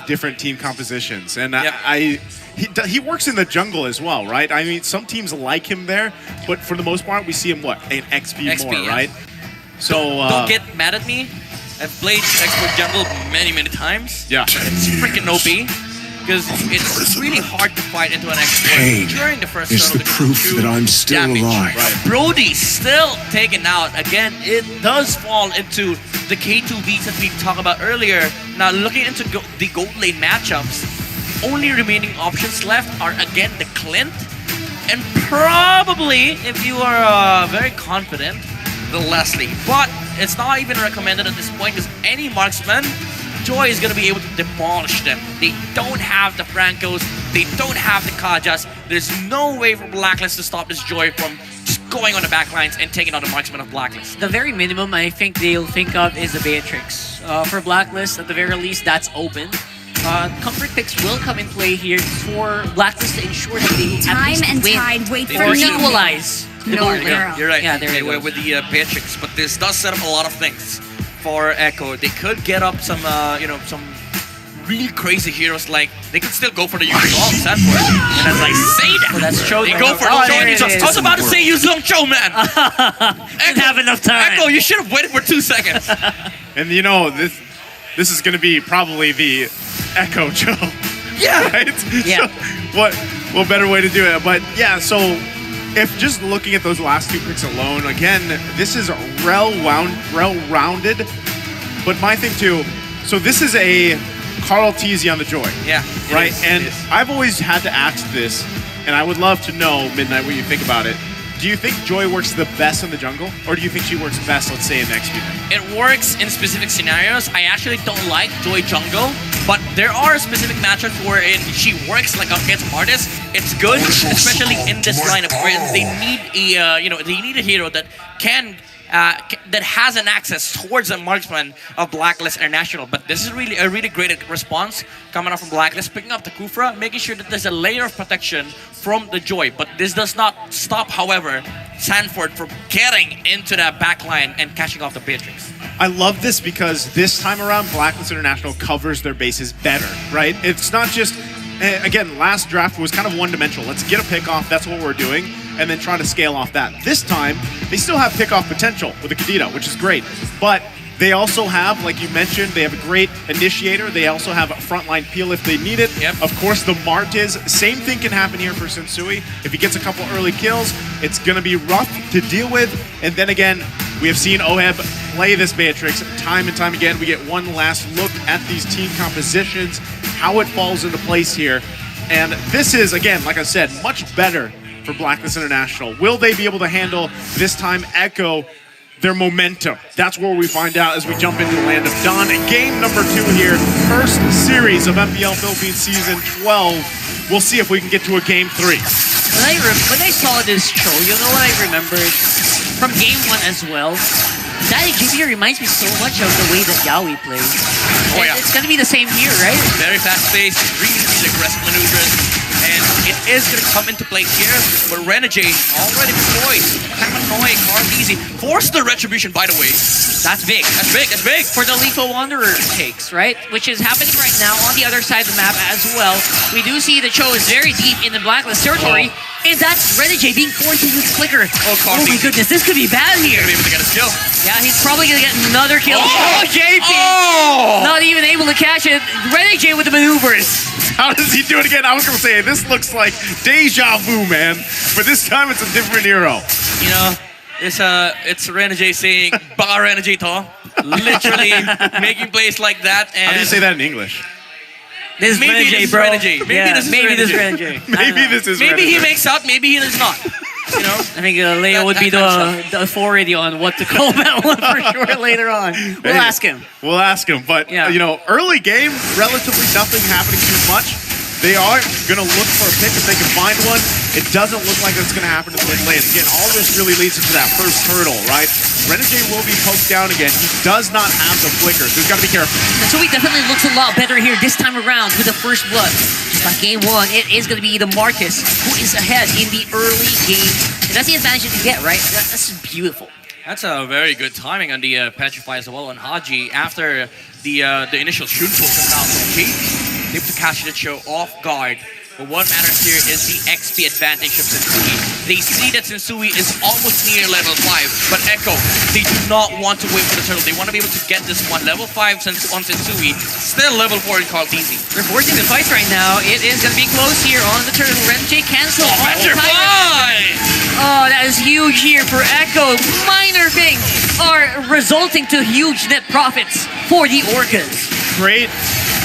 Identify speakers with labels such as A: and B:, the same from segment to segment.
A: different team compositions, and he works in the jungle as well, right? I mean, some teams like him there, but for the most part, we see him an XP more,
B: yeah.
A: right? So
B: don't get mad at me. I've played expert jungle many times.
A: Yeah,
B: it's freaking OP. Because it's really hard to fight into an exploit during the first
C: is the proof that I'm still alive.
B: Right. Brody's still taken out. Again, it does fall into the K2Bs that we talked about earlier. Now, looking into the gold lane matchups, the only remaining options left are, again, the Clint. And probably, if you are very confident, the Leslie. But it's not even recommended at this point because any marksman, Joy is going to be able to demolish them. They don't have the Francos. They don't have the Kajas. There's no way for Blacklist to stop this Joy from just going on the backlines and taking out the marksman of Blacklist.
D: The very minimum I think they'll think of is the Beatrix. For Blacklist, at the very least, that's open. Comfort picks will come in play here for Blacklist to ensure that they
E: time
D: at least
E: and
D: win
E: tide wait for
D: or
E: no
D: equalize.
E: No girl.
B: You're right.
D: Yeah, there you go.
B: With the Beatrix, but this does set up a lot of things for Echo. They could get up some, some really crazy heroes. Like they could still go for the Yuzong Sanford. And as I say that,
D: well, that's Cho.
B: they go for the Cho. I was about to say Yuzong Cho, man.
D: Didn't have enough time.
B: Echo, you should have waited for 2 seconds.
A: and this is going to be probably the Echo Cho.
B: Yeah.
A: Right?
D: Yeah.
A: So, what better way to do it? But yeah, so if just looking at those last two picks alone, again, this is well-rounded. But my thing too, so this is a Carl Teasy on the Joy.
B: Yeah.
A: Right? And I've always had to ask this, and I would love to know, Midnight, what you think about it. Do you think Joy works the best in the jungle, or do you think she works best, let's say, in XP?
B: It works in specific scenarios. I actually don't like Joy jungle, but there are specific matchups wherein she works like against Martis. It's good, especially in this lineup where they need a hero that can. That has an access towards a marksman of Blacklist International. But this is really a really great response coming up from Blacklist, picking up the Kufra, making sure that there's a layer of protection from the Joy. But this does not stop, however, Sanford from getting into that backline and catching off the Beatrix.
A: I love this because this time around, Blacklist International covers their bases better, right? It's not just, again, last draft was kind of one-dimensional. Let's get a pick off, that's what we're doing, and then try to scale off that. This time, they still have pick-off potential with the Kadita, which is great. But they also have, like you mentioned, they have a great initiator. They also have a frontline peel if they need it.
B: Yep.
A: Of course, the Martiz, same thing can happen here for Sensui. If he gets a couple early kills, it's going to be rough to deal with. And then again, we have seen Oheb play this Beatrix time and time again. We get one last look at these team compositions, how it falls into place here. And this is, again, like I said, much better for Blacklist International. Will they be able to handle, this time, Echo, their momentum? That's where we find out as we jump into the Land of Dawn. Game number 2 here, first series of MPL Philippines Season 12. We'll see if we can get to a Game 3.
D: When I saw this show, you know what I remembered? From Game 1 as well, that JP reminds me so much of the way that Yaoi plays.
B: Oh, yeah.
D: It's going to be the same here, right?
B: Very fast-paced, really aggressive maneuvers. And it is going to come into play here, but Renegade already deployed. Kamanoy, Carl-Easy, forced the retribution, by the way.
D: That's big.
B: That's big, that's big.
D: For the Lethal Wanderer takes, right? Which is happening right now on the other side of the map as well. We do see the Cho is very deep in the Blacklist territory. And that's Renegade being forced to use Flicker. Oh my goodness, this could be bad here.
B: He's going to be able to get a kill.
D: Yeah, he's probably going to get another kill.
B: Oh,
D: JP!
B: Oh!
D: Not even able to catch it. Renegade with the maneuvers.
A: How does he do it again? I was going to say, this looks like deja vu, man. But this time it's a different hero.
B: You know, it's Renegade saying, "Baka Renegade to." Literally making plays like that. And
A: how do you say that in English?
D: This is
B: maybe
D: Renegade,
B: this is
D: bro.
B: Renegade. Maybe this is
D: Renegade.
A: Maybe this is
B: Maybe
A: Renegade.
B: he makes up, maybe he does not. You know?
D: I think Leo would be the authority on what to call that one for sure later on. We'll ask him.
A: We'll ask him. But, you know, early game, relatively nothing happening too much. They are going to look for a pick if they can find one. It doesn't look like it's going to happen in the mid lane. Again, all this really leads into that first hurdle, right? Renegade will be poked down again. He does not have the flicker, so he's got to be careful.
D: And so he definitely looks a lot better here this time around with the first blood. Just like game 1, it is going to be the Marcus who is ahead in the early game. And that's the advantage that you get, right? That's beautiful.
B: That's a very good timing on the Petrify as well on Haji after the initial shoot pull comes out from JP. able to catch the show off guard. But what matters here is the XP advantage of Sensui. They see that Sensui is almost near level 5, but Echo, they do not want to wait for the turtle. They want to be able to get this one. Level 5 on Sensui, still level 4 in Carl Teasy.
D: They're forcing the fight right now. It is going to be close here on the turtle. Renjay cancel all
B: Petrify!
D: Oh, that is huge here for Echo. Minor things are resulting to huge net profits for the Orcas.
A: Great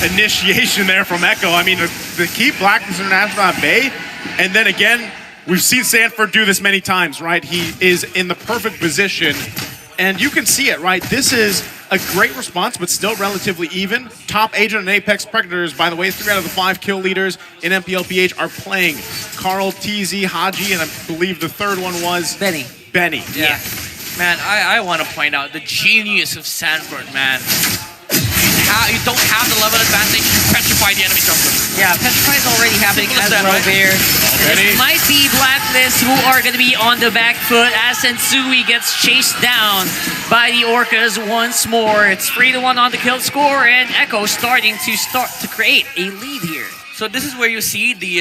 A: initiation there from Echo. I mean, to keep Blacklist International at bay, and then again, we've seen Sanford do this many times, right? He is in the perfect position, and you can see it, right? This is a great response, but still relatively even. Top Agent and Apex Predators, by the way, 3 out of the 5 kill leaders in Mpl-Ph are playing. Carl, TZ, Haji, and I believe the third one was...
D: Benny.
B: Yeah. Man, I want to point out the genius of Sanford, man. You don't have the level advantage, petrify the enemy jumper.
D: Yeah, petrify is already happening as well there. This might be Blacklist who are going to be on the back foot as Sensui gets chased down by the Orcas once more. It's 3-1 on the kill score, and Echo starting to create a lead here.
B: So this is where you see the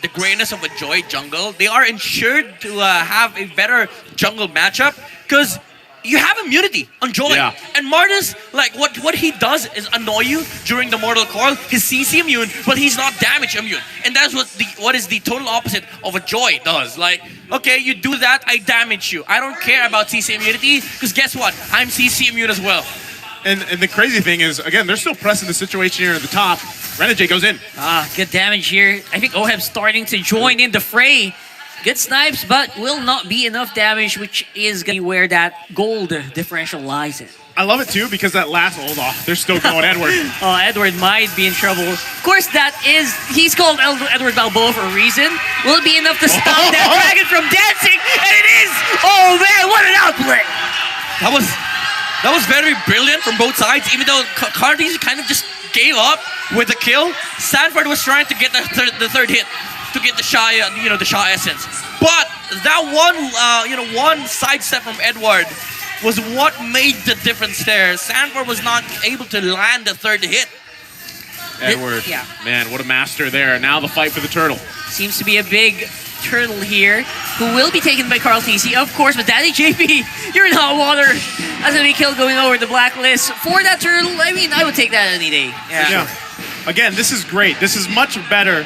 B: the greatness of a Joy jungle. They are ensured to have a better jungle matchup because you have immunity on Joy.
A: Yeah.
B: And Martis, like what he does is annoy you during the Mortal Coil. He's CC immune, but he's not damage immune. And that's what is the total opposite of a Joy does. Like, okay, you do that, I damage you. I don't care about CC immunity, because guess what? I'm CC immune as well.
A: And the crazy thing is, again, they're still pressing the situation here at the top. Renegade goes in.
D: Good damage here. I think Oheb's starting to join in the fray. Good snipes, but will not be enough damage, which is going to be where that gold differential lies in.
A: I love it too because that last hold off, they're still going Edward.
D: Oh, Edward might be in trouble. Of course, he's called Edward Balboa for a reason. Will it be enough to stop that dragon from dancing? And it is! Oh man, what an outplay!
B: That was very brilliant from both sides, even though Cardi's kind of just gave up with the kill. Sanford was trying to get the third hit to get the Shy, the Shy essence. But that one sidestep from Edward was what made the difference there. Sanford was not able to land the third hit.
A: Edward,
D: Yeah.
A: man, what a master there. Now the fight for the turtle.
D: Seems to be a big turtle here, who will be taken by Carl TC, of course, but Daddy JP, you're in hot water. That's gonna be killed going over the Blacklist. For that turtle, I mean, I would take that any day.
A: Yeah. Again, this is great. This is much better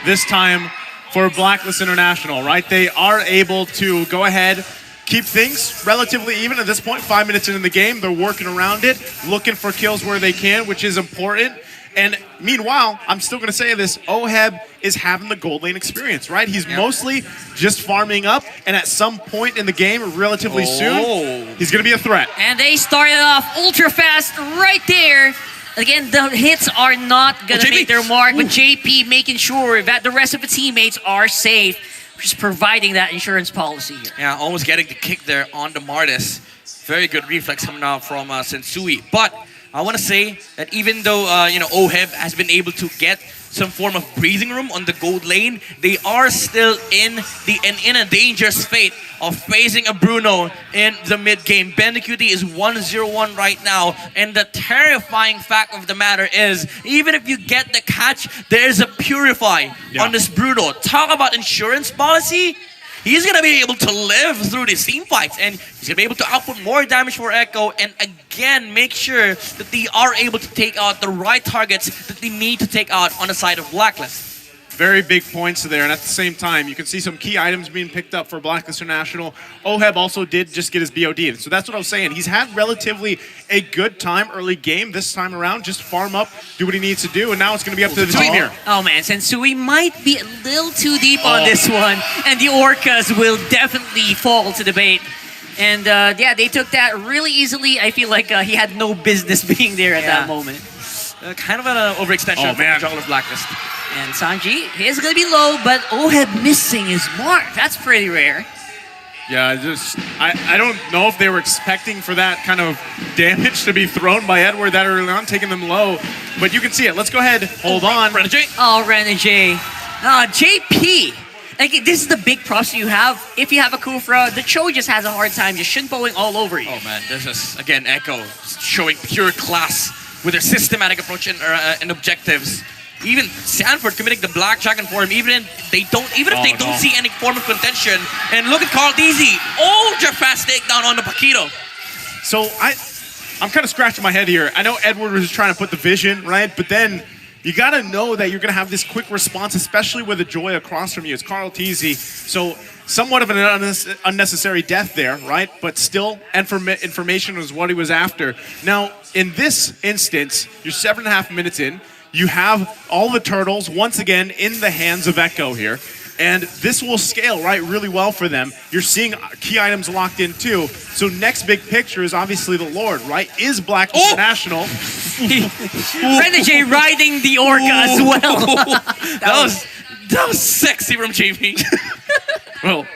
A: this time for Blacklist International, right? They are able to go ahead, keep things relatively even at this point. 5 minutes into the game, they're working around it, looking for kills where they can, which is important. And meanwhile, I'm still going to say this, Oheb is having the gold lane experience, right? He's mostly just farming up, and at some point in the game, relatively soon, he's going to be a threat.
D: And they started off ultra fast right there. Again, the hits are not going to make their mark, but JP making sure that the rest of the teammates are safe, just providing that insurance policy here.
B: Yeah, almost getting the kick there on the Martis. Very good reflex coming out from Sensui. But I want to say that even though Oheb has been able to get some form of breathing room on the gold lane, they are still in a dangerous fate of facing a Bruno in the mid game. Bandicuti is 1-0-1 right now, and the terrifying fact of the matter is, even if you get the catch, there's a Purify on this Bruno. Talk about insurance policy. He's going to be able to live through these team fights, and he's going to be able to output more damage for Echo, and again, make sure that they are able to take out the right targets that they need to take out on the side of Blacklist.
A: Very big points there, and at the same time, you can see some key items being picked up for Blacklist International. Oheb also did just get his BOD, so that's what I was saying. He's had relatively a good time early game this time around. Just farm up, do what he needs to do, and now it's going to be up to the team here.
D: Oh man, Sensui might be a little too deep on this one, and the Orcas will definitely fall to the bait. And yeah, they took that really easily. I feel like he had no business being there at that moment.
B: Kind of an overextension from the jungle of Blacklist.
D: And Sanji is going to be low, but Oheb missing his mark. That's pretty rare.
A: Yeah, I don't know if they were expecting for that kind of damage to be thrown by Edward that early on, taking them low. But you can see it. Let's go ahead. Hold on.
B: Renegade.
D: Oh, Renegade. JP. Like, this is the big props you have. If you have a Kufra, the Cho just has a hard time just shinpoing all over you.
B: Oh man, this is, again, Echo showing pure class with their systematic approach and objectives. Even Sanford committing the blackjack for him, even if they don't see any form of contention. And look at Carl Deasy, ultra fast takedown on the Paquito.
A: So I'm kind of scratching my head here. I know Edward was trying to put the vision, right? But then you got to know that you're going to have this quick response, especially with a Joy across from you. It's Carl Deasy. So somewhat of an unnecessary death there, right? But still, information was what he was after. Now, in this instance, you're 7.5 minutes in. You have all the turtles, once again, in the hands of Echo here. And this will scale, right, really well for them. You're seeing key items locked in, too. So next big picture is obviously the Lord, right? Is Blacklist International.
D: Renegade riding the Orca as well.
B: that was sexy from JP.
A: Well,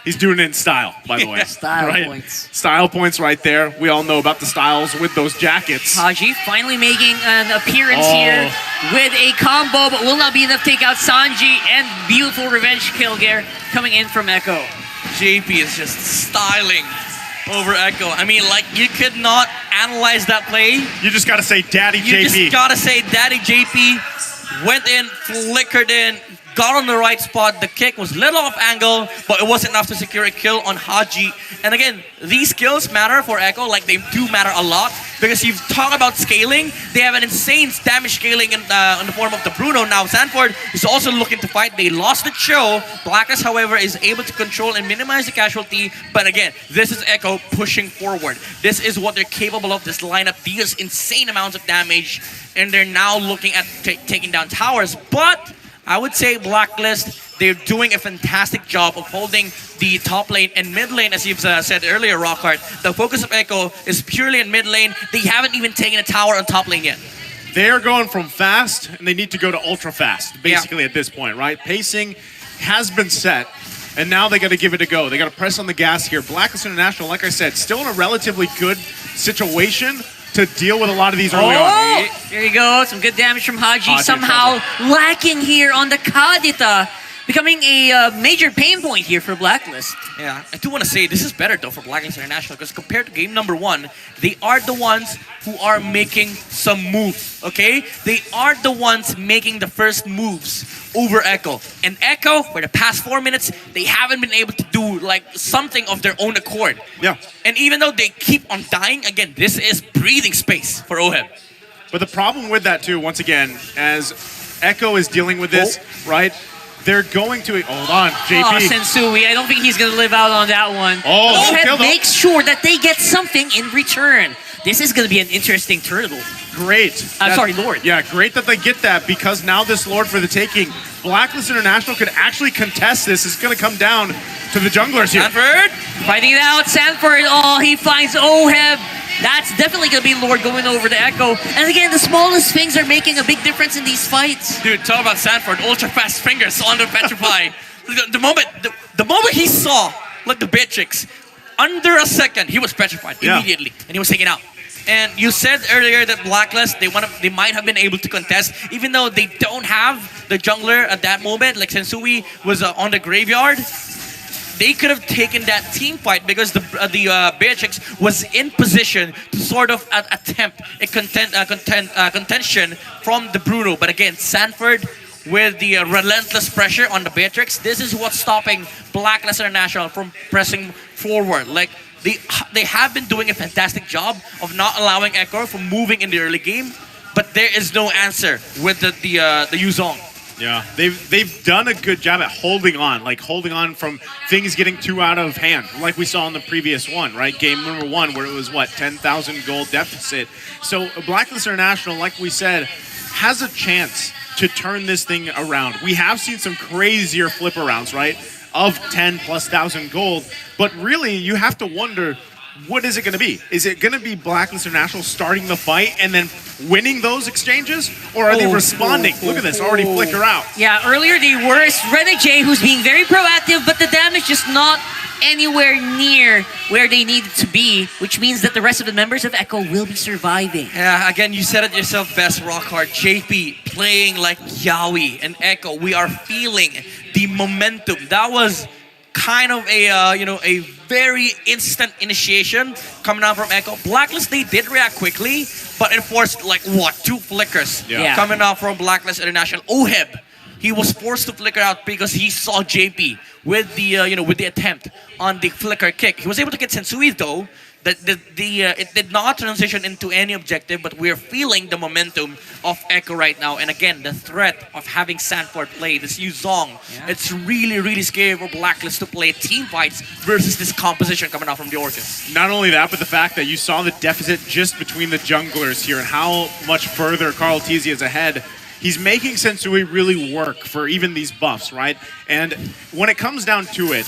A: he's doing it in style, by the way.
D: Style points.
A: Style points right there. We all know about the styles with those jackets.
D: Haji finally making an appearance here with a combo, but will not be enough to take out Sanji, and beautiful revenge kill there coming in from Echo.
B: JP is just styling over Echo. I mean, like, you could not analyze that play.
A: You just got to say Daddy JP.
B: You just got to say Daddy JP went in, flickered in, got on the right spot. The kick was a little off angle, but it wasn't enough to secure a kill on Haji. And again, these kills matter for Echo, like they do matter a lot, because you've talked about scaling. They have an insane damage scaling in the form of the Bruno. Now Sanford is also looking to fight. They lost the show. Blacklist, however, is able to control and minimize the casualty. But again, this is Echo pushing forward. This is what they're capable of. This lineup deals insane amounts of damage, and they're now looking at taking down towers. But I would say Blacklist, they're doing a fantastic job of holding the top lane and mid lane, as you've said earlier, Rockhart. The focus of Echo is purely in mid lane. They haven't even taken a tower on top lane yet.
A: They're going from fast, and they need to go to ultra fast, basically, at this point, right? Pacing has been set, and now they got to give it a go. They got to press on the gas here. Blacklist International, like I said, still in a relatively good situation to deal with a lot of these early on.
D: There you go. Some good damage from Haji. Somehow lacking here on the Kadita, becoming a major pain point here for Blacklist.
B: Yeah, I do want to say this is better though for Blacklist International, because compared to game number 1, they are the ones who are making some moves, okay? They are the ones making the first moves over Echo. And Echo, for the past 4 minutes, they haven't been able to do like something of their own accord.
A: Yeah.
B: And even though they keep on dying, again, this is breathing space for OHEB.
A: But the problem with that too, once again, as Echo is dealing with this, right? They're going to... Hold on, JP.
D: Oh, Sensui. I don't think he's going to live out on that one.
A: Oh,
D: makes sure that they get something in return. This is going to be an interesting turtle.
A: Great.
D: Sorry, Lord.
A: Yeah, great that they get that, because now this Lord for the taking. Blacklist International could actually contest this. It's going to come down to the junglers here.
B: Sanford
D: fighting it out. Sanford, he finds OHEB. That's definitely going to be Lord going over to Echo. And again, the smallest things are making a big difference in these fights.
B: Dude, talk about Sanford. Ultra fast fingers on the Petrify. the moment he saw like the Beatrix, under a second, he was petrified immediately, and he was taken out. And you said earlier that Blacklist, they might have been able to contest, even though they don't have the jungler at that moment, like Sensui was on the graveyard. They could have taken that team fight because the Beatrix was in position to sort of attempt a contention from the Bruno. But again, Sanford with the relentless pressure on the Beatrix, this is what's stopping Blacklist International from pressing forward. Like, they have been doing a fantastic job of not allowing Echo from moving in the early game, but there is no answer with the Yuzong.
A: Yeah, they've done a good job at holding on from things getting too out of hand, like we saw in the previous one, right? Game number 1, where it was, 10,000 gold deficit. So Blacklist International, like we said, has a chance to turn this thing around. We have seen some crazier flip arounds, right? Of 10,000+ gold, but really you have to wonder, what is it going to be? Is it going to be Blacklist International starting the fight and then winning those exchanges? Or are they responding? Look at this, already flicker out.
D: Yeah, earlier they were Renegade, who's being very proactive, but the damage just not anywhere near where they needed to be, which means that the rest of the members of Echo will be surviving.
B: Yeah, again, you said it yourself best, Rockhart. JP playing like Yaoi, and Echo, we are feeling the momentum. That was kind of a very instant initiation coming out from Echo. Blacklist, they did react quickly, but it forced like what 2 flickers
D: Yeah.
B: coming out from Blacklist International. Oheb, he was forced to flicker out because he saw JP with the with the attempt on the flicker kick. He was able to get Sensui though. It did not transition into any objective, but we're feeling the momentum of Echo right now. And again, the threat of having Sanford play this Yuzong, it's really, really scary for Blacklist to play team fights versus this composition coming out from the Orcas.
A: Not only that, but the fact that you saw the deficit just between the junglers here and how much further Carl Teasy is ahead. He's making Sensui really work for even these buffs, right? And when it comes down to it,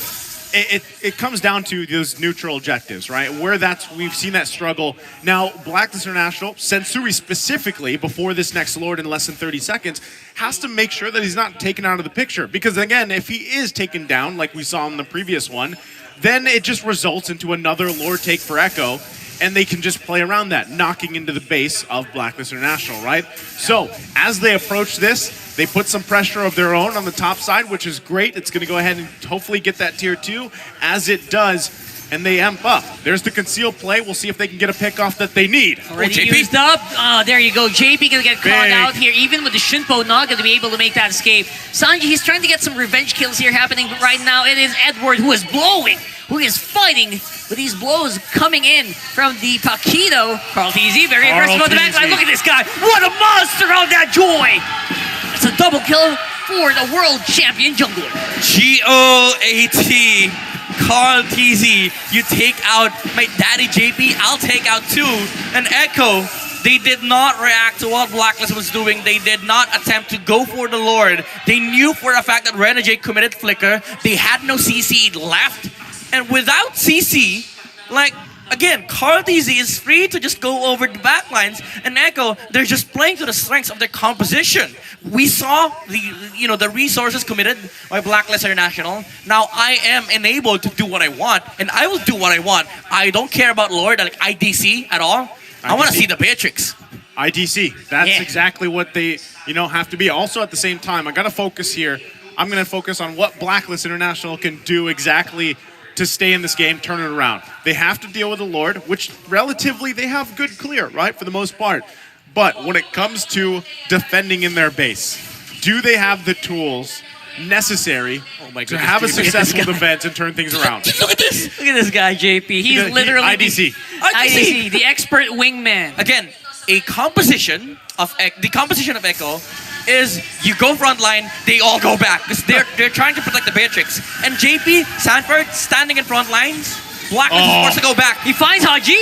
A: it comes down to those neutral objectives, right? Where we've seen that struggle. Now, Blacklist International, Sensui specifically, before this next Lord in less than 30 seconds, has to make sure that he's not taken out of the picture. Because again, if he is taken down, like we saw in the previous one, then it just results into another Lord take for Echo, and they can just play around that, knocking into the base of Blacklist International, right? So, as they approach this, they put some pressure of their own on the top side, which is great. It's going to go ahead and hopefully get that tier 2. As it does, and they amp up. There's the concealed play. We'll see if they can get a pick off that they need.
D: Already used up. Oh, there you go. JP gonna get caught out here. Even with the Shinpo, not gonna be able to make that escape. Sanji, he's trying to get some revenge kills here happening, but right now it is Edward who is blowing, who is fighting with these blows coming in from the Paquito. Carl Teasy, very aggressive on the backline. Look at this guy. What a monster on that Joy. It's a double kill for the world champion jungler.
B: GOAT. Carl Teasy, you take out my daddy JP, I'll take out 2. And Echo, they did not react to what Blacklist was doing. They did not attempt to go for the Lord. They knew for a fact that Renegade committed flicker. They had no CC left. And without CC, like, again, Carl Teasy is free to just go over the backlines, and Echo, they're just playing to the strengths of their composition. We saw the resources committed by Blacklist International. Now I am enabled to do what I want, and I will do what I want. I don't care about Lord, like IDC at all. I want to see the Beatrix.
A: IDC. That's exactly what they have to be. Also, at the same time, I got to focus here. I'm going to focus on what Blacklist International can do exactly to stay in this game, turn it around. They have to deal with the Lord, which relatively they have good clear, right, for the most part. But when it comes to defending in their base, do they have the tools necessary to have a successful defense and turn things around?
B: Look at this!
D: Look at this guy, JP. He's literally
A: IDC.
D: IDC, the expert wingman.
B: Again, the composition of Echo is you go front line, they all go back because they're trying to protect the Beatrix. And JP, Sanford, standing in front lines, Blacklist is forced to go back.
D: He finds Haji.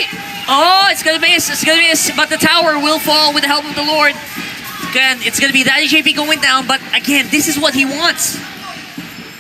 D: Oh, it's gonna miss, but the tower will fall with the help of the Lord. Again, it's gonna be Daddy JP going down, but again, this is what he wants.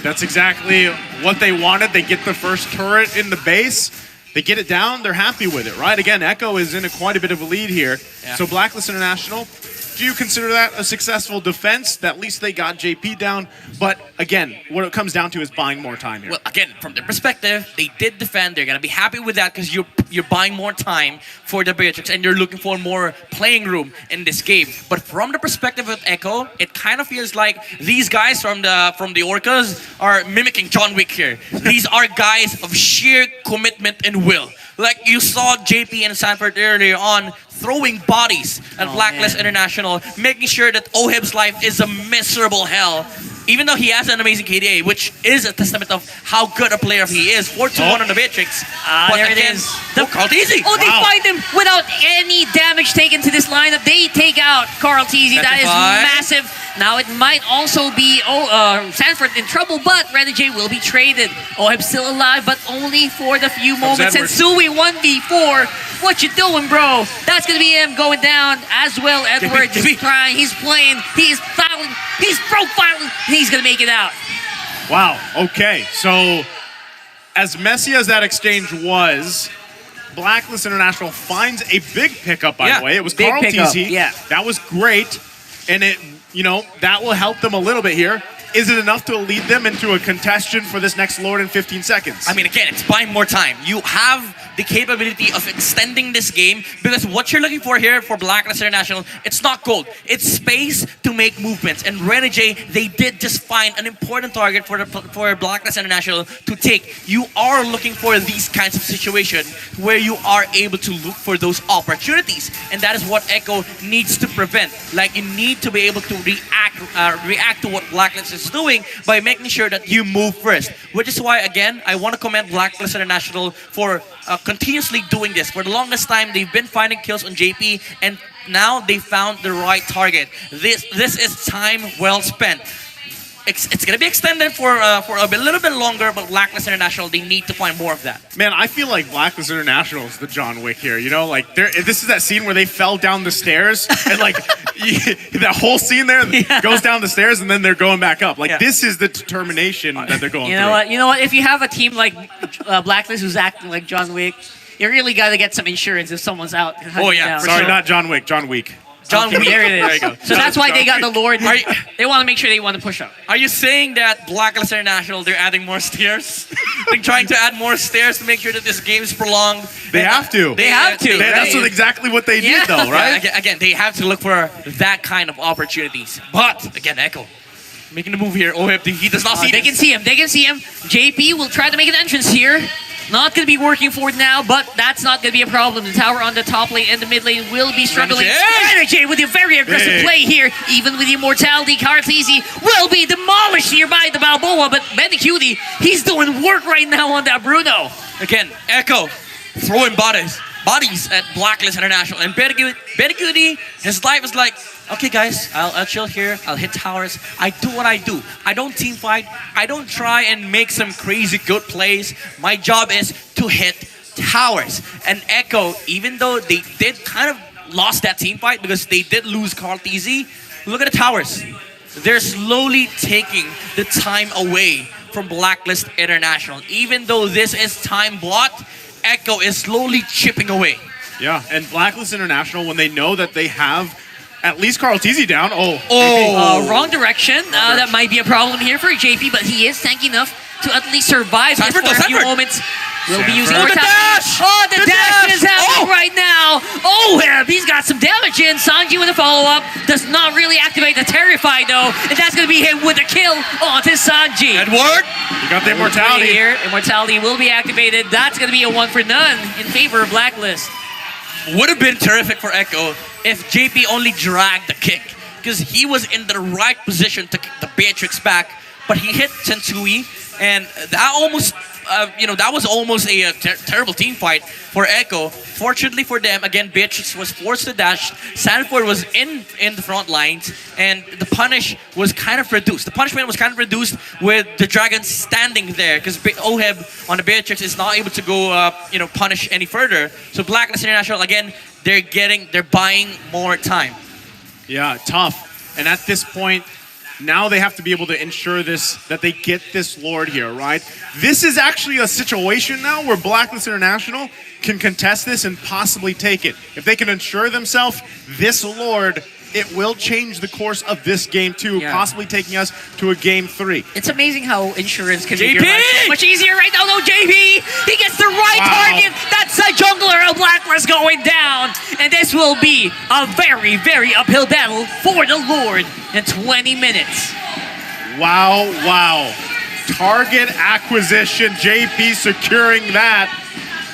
A: That's exactly what they wanted. They get the first turret in the base. They get it down. They're happy with it, right? Again, Echo is in quite a bit of a lead here. Yeah. So Blacklist International, do you consider that a successful defense? At least they got JP down. But again, what it comes down to is buying more time here.
B: Well, again, from their perspective, they did defend. They're going to be happy with that because you're buying more time for the Beatrix and you're looking for more playing room in this game. But from the perspective of Echo, it kind of feels like these guys from the Orcas are mimicking John Wick here. These are guys of sheer commitment and will. Like you saw JP and Sanford earlier on throwing bodies at Blacklist International, making sure that Oheb's life is a miserable hell. Even though he has an amazing KDA, which is a testament of how good a player he is. 4-2-1 on the Beatrix.
D: But there it is.
B: Carl Teasy.
D: Oh, they fight him without any damage taken to this lineup. They take out Carl Teasy. That is massive. Now it might also be Sanford in trouble, but Renegade will be traded. Oheb's still alive, but only for the few moments. And Sui 1v4. What you doing, bro? That's gonna be him going down as well. Edward is trying. He's playing. He's fouling. He's profiling. He's gonna make it out.
A: Wow. Okay. So, as messy as that exchange was, Blacklist International finds a big pickup. By the way, it was Carl Teasy.
D: Yeah.
A: That was great, and that will help them a little bit here. is it enough to lead them into a contention for this next Lord in 15 seconds?
B: I mean, again, it's buying more time. You have the capability of extending this game because what you're looking for here for Blacklist International, it's not gold. It's space to make movements. And Renegade, they did just find an important target for Blacklist International to take. You are looking for these kinds of situations where you are able to look for those opportunities. And that is what Echo needs to prevent. Like, you need to be able to react to what Blacklist is doing by making sure that you move first. Which is why, again, I want to commend Blacklist International for continuously doing this. For the longest time, they've been finding kills on JP, and now they found the right target. This is time well spent. It's going to be extended for a little bit longer, but Blacklist International, they need to find more of that.
A: Man, I feel like Blacklist International is the John Wick here. You know, like this is that scene where they fell down the stairs and like that whole scene there goes down the stairs and then they're going back up. Like this is the determination that they're going through.
D: You know what? If you have a team like Blacklist who's acting like John Wick, you really got to get some insurance if someone's out.
B: Oh yeah,
A: sorry, not John Wick, John Wick.
B: John Wick.
D: There it is.
B: There you go.
D: So that's why they got the Lord. They want to make sure they want to push up.
B: Are you saying that Blacklist International, they're adding more stairs? They're trying to add more stairs to make sure that this game is prolonged?
A: They have to.
D: They have to.
A: That's exactly what they need, though, right?
B: Yeah, again, they have to look for that kind of opportunities. But, again, Echo, making the move here. OHIP, he does not see
D: They can see him. They can see him. JP will try to make an entrance here. Not going to be working for it now, but that's not going to be a problem. The tower on the top lane and the mid lane will be struggling. Renegade with a very aggressive play here. Even with the immortality, Cartesi will be demolished here by the Balboa, but Bendicuti, he's doing work right now on that Bruno.
B: Again, Echo throwing bodies at Blacklist International. And Bendicuti, his life is like, okay guys, I'll chill here, I'll hit towers, I do what I do. I don't team fight, I don't try and make some crazy good plays. My job is to hit towers. And Echo, even though they did kind of lost that team fight because they did lose Cartesi, look at the towers. They're slowly taking the time away from Blacklist International. Even though this is time blocked, Echo is slowly chipping away.
A: Yeah, and Blacklist International, when they know that they have at least Cartesi down.
D: Wrong direction. That might be a problem here for JP, but he is tanky enough to at least survive this for a few moments. We'll be using
B: the dash!
D: Oh, the dash is happening right now. Oh, he's got some damage in. Sanji with a follow-up. Does not really activate the Terrify, though. And that's going to be hit with a kill onto Sanji.
B: Edward!
A: You got the immortality.
D: Here. Immortality will be activated. That's going to be a 1 for none in favor of Blacklist.
B: Would have been terrific for Echo if JP only dragged the kick, because he was in the right position to kick the Beatrix back, but he hit Tensui, and that almost, that was almost a terrible team fight for Echo. Fortunately for them, again, Beatrix was forced to dash. Sanford was in the front lines, and the punish was kind of reduced. The punishment was kind of reduced with the Dragon standing there, because Oheb on the Beatrix is not able to go, punish any further. So Blacklist International, again, they're buying more time.
A: Yeah, tough. And at this point, now they have to be able to ensure that they get this Lord here, right? This is actually a situation now where Blacklist International can contest this and possibly take it. If they can ensure themselves this Lord, it will change the course of this game too, possibly taking us to a game 3.
D: It's amazing how insurance can make your life so much easier right now. No, JP, he gets the right target. That's a jungler of Blacklist going down. And this will be a very, very uphill battle for the Lord in 20 minutes.
A: Wow. Target acquisition, JP securing that,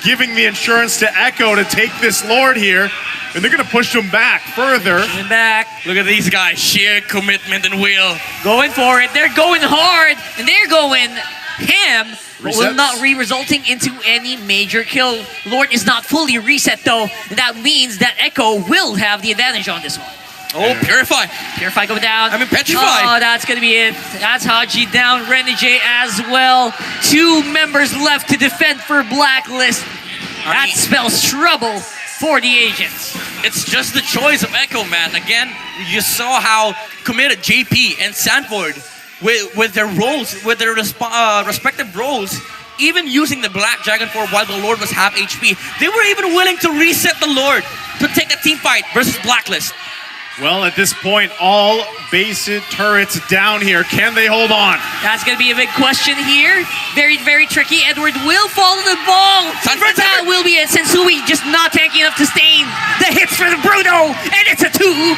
A: giving the insurance to Echo to take this Lord here. And they're going to push them back further.
B: Look at these guys. Sheer commitment and will.
D: Going for it. They're going hard. And they're going ham. But will not resulting into any major kill. Lord is not fully reset, though. And that means that Echo will have the advantage on this one.
B: Oh, Purify.
D: Purify go down.
B: I mean, Petrify.
D: Oh, that's going to be it. That's Haji down. Renegade as well. 2 members left to defend for Blacklist. That spells trouble for the agents.
B: It's just the choice of Echo, man. Again, you saw how committed JP and Sanford with their roles, with their respective roles, even using the Black Dragon for while the Lord was half HP. They were even willing to reset the Lord to take a team fight versus Blacklist.
A: Well, at this point, all base turrets down here. Can they hold on?
D: That's going to be a big question here. Very, very tricky. Edward will follow the ball. That will be it. Sensui just not tanky enough to sustain the hits for the Bruno. And it's a 2-0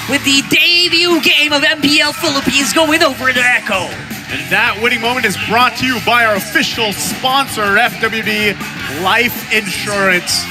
D: with the debut game of MPL Philippines going over to Echo.
A: And that winning moment is brought to you by our official sponsor, FWD Life Insurance.